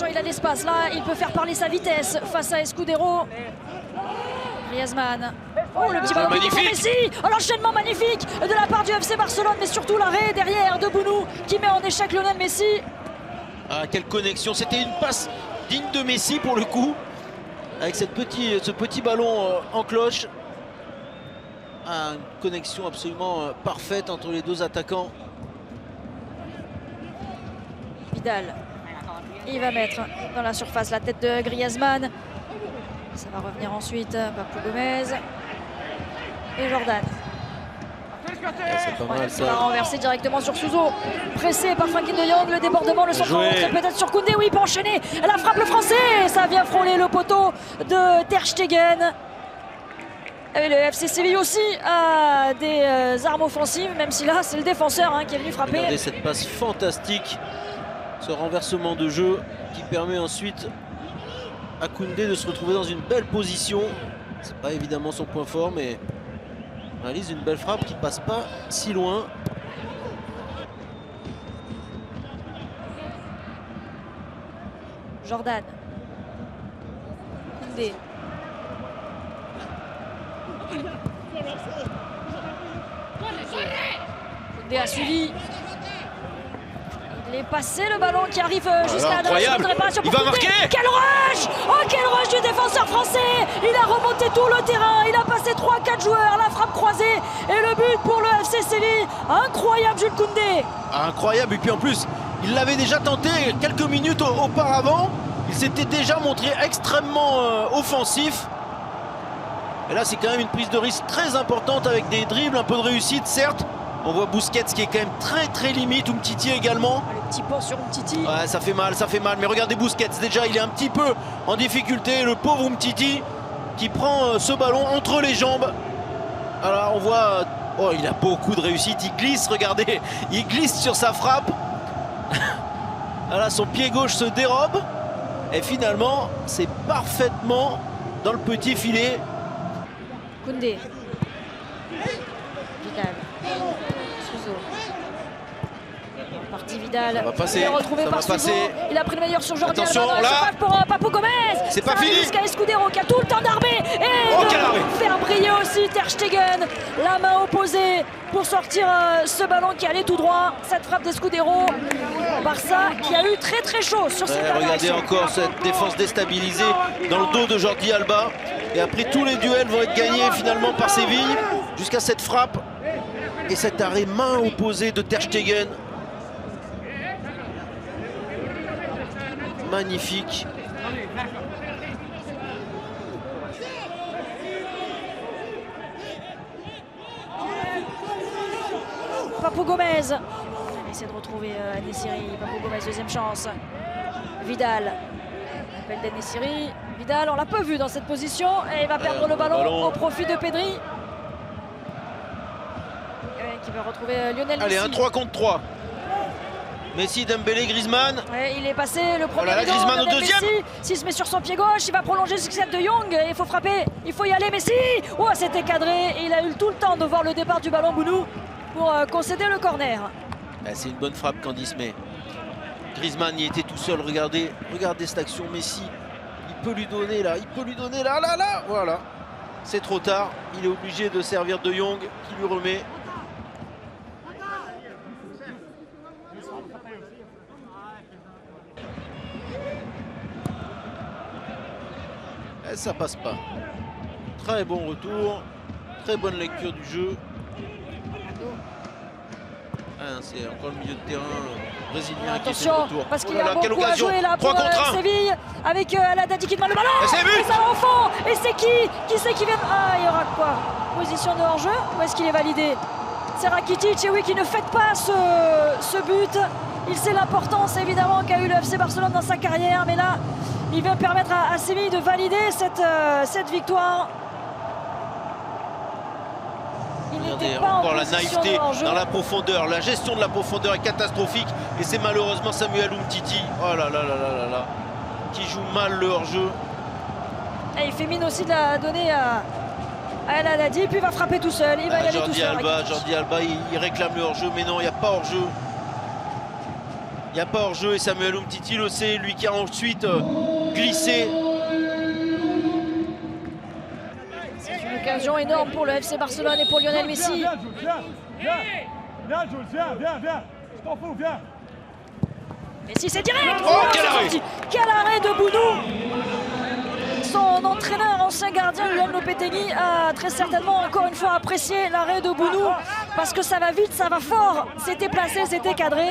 attention, il a l'espace. Là, il peut faire parler sa vitesse face à Escudero. Griezmann. Oh, le petit ballon pour Messi. Oh, l'enchaînement magnifique de la part du FC Barcelone, mais surtout l'arrêt derrière de Bounou qui met en échec Lionel Messi. Ah, quelle connexion. C'était une passe digne de Messi pour le coup. Avec ce petit ballon en cloche. Ah, une connexion absolument parfaite entre les deux attaquants. Vidal. Il va mettre dans la surface la tête de Griezmann. Ça va revenir ensuite Papu Gomez et Jordan. C'est pas mal, ça va renverser directement sur Suso. Pressé par Frenkie de Jong, le débordement, le centre peut-être sur Koundé. Oui, il peut enchaîner. La frappe, le français. Ça vient frôler le poteau de Ter Stegen. Et le FC Séville aussi a des armes offensives, même si là, c'est le défenseur qui est venu frapper. Regardez cette passe fantastique. Ce renversement de jeu qui permet ensuite à Koundé de se retrouver dans une belle position. C'est pas évidemment son point fort, mais on réalise une belle frappe qui passe pas si loin. Jordan. Koundé. Koundé a suivi. Il est passé le ballon qui arrive jusqu'à la réparation pour Koundé. Quel rush! Oh, quel rush du défenseur français! Il a remonté tout le terrain, il a passé 3-4 joueurs, la frappe croisée et le but pour le FC Séville. Incroyable Jules Koundé! Incroyable, et puis en plus, il l'avait déjà tenté quelques minutes auparavant. Il s'était déjà montré extrêmement offensif. Et là, c'est quand même une prise de risque très importante avec des dribbles, un peu de réussite, certes. On voit Busquets qui est quand même très limite, Umtiti également. Le petit pont sur Umtiti. Ouais, ça fait mal. Mais regardez Busquets, déjà il est un petit peu en difficulté. Le pauvre Umtiti qui prend ce ballon entre les jambes. Alors on voit, oh, il a beaucoup de réussite, il glisse, regardez. Il glisse sur sa frappe. Voilà, son pied gauche se dérobe. Et finalement, c'est parfaitement dans le petit filet. Koundé. Vidal. Suso. Parti Vidal. Ça va passer. Il est retrouvé par Suso. Il a pris le meilleur sur Jordi. Attention, là. Pour Papu Gomez. C'est pas fini. Jusqu'à Escudero qui a tout le temps d'armer. Et faire briller aussi Ter Stegen. La main opposée pour sortir ce ballon qui allait tout droit. Cette frappe d'Escudero. Barça qui a eu très chaud sur cette dernière regardez action. encore cette défense déstabilisée dans le dos de Jordi Alba. Et après, tous les duels vont être gagnés finalement par Séville. Jusqu'à cette frappe. Et cet arrêt main opposée de Ter Stegen. Magnifique. Papu Gomez. On essaie de retrouver Nesiri. Papu Gomez, deuxième chance. Vidal. Appel d'Nesiri. Vidal, on l'a peu vu dans cette position. Et il va perdre le ballon au profit de Pedri. Qui va retrouver Lionel Messi. Allez, un 3 contre 3. Messi, Dembélé, Griezmann. Ouais, il est passé le premier. Voilà, Griezmann au deuxième. S'il se met sur son pied gauche, il va prolonger jusqu'à de Jong. Il faut frapper, il faut y aller. Messi. Oh, c'était cadré. Et il a eu tout le temps de voir le départ du ballon Bounou pour concéder le corner. C'est une bonne frappe, Candice, mais Griezmann y était tout seul. Regardez cette action. Messi, il peut lui donner là. Voilà. C'est trop tard. Il est obligé de servir de Jong qui lui remet. Et ça passe pas. Très bon retour. Très bonne lecture du jeu. C'est encore le milieu de terrain brésilien qui fait le retour. Parce qu'il y a beaucoup à jouer là pour Séville avec Aladadi qui demande le ballon. Et ça va au fond. Et c'est qui vient. Ah, il y aura quoi? Position de hors-jeu ou est-ce qu'il est validé? C'est Rakitic, et oui, qui ne fête pas ce but. Il sait l'importance évidemment qu'a eu le FC Barcelone dans sa carrière, mais là, il vient permettre à Séville de valider cette victoire. Regardez encore la naïveté dans la profondeur. La gestion de la profondeur est catastrophique. Et c'est malheureusement Samuel Umtiti. Oh là là qui joue mal le hors-jeu. Et il fait mine aussi de la donner à El Haddadi. Puis il va frapper tout seul. Il va y aller tout seul. Jordi Alba, il réclame le hors-jeu. Mais non, il n'y a pas hors-jeu. Il n'y a pas hors-jeu et Samuel Umtiti le sait, lui qui a ensuite glissé. C'est une occasion énorme pour le FC Barcelone et pour Lionel Messi. Messi, c'est direct. Oh, quel arrêt! Quel arrêt de Bounou! Son entraîneur, ancien gardien, Guillaume Lopetegui, a très certainement encore une fois apprécié l'arrêt de Bounou parce que ça va vite, ça va fort. C'était placé, c'était cadré.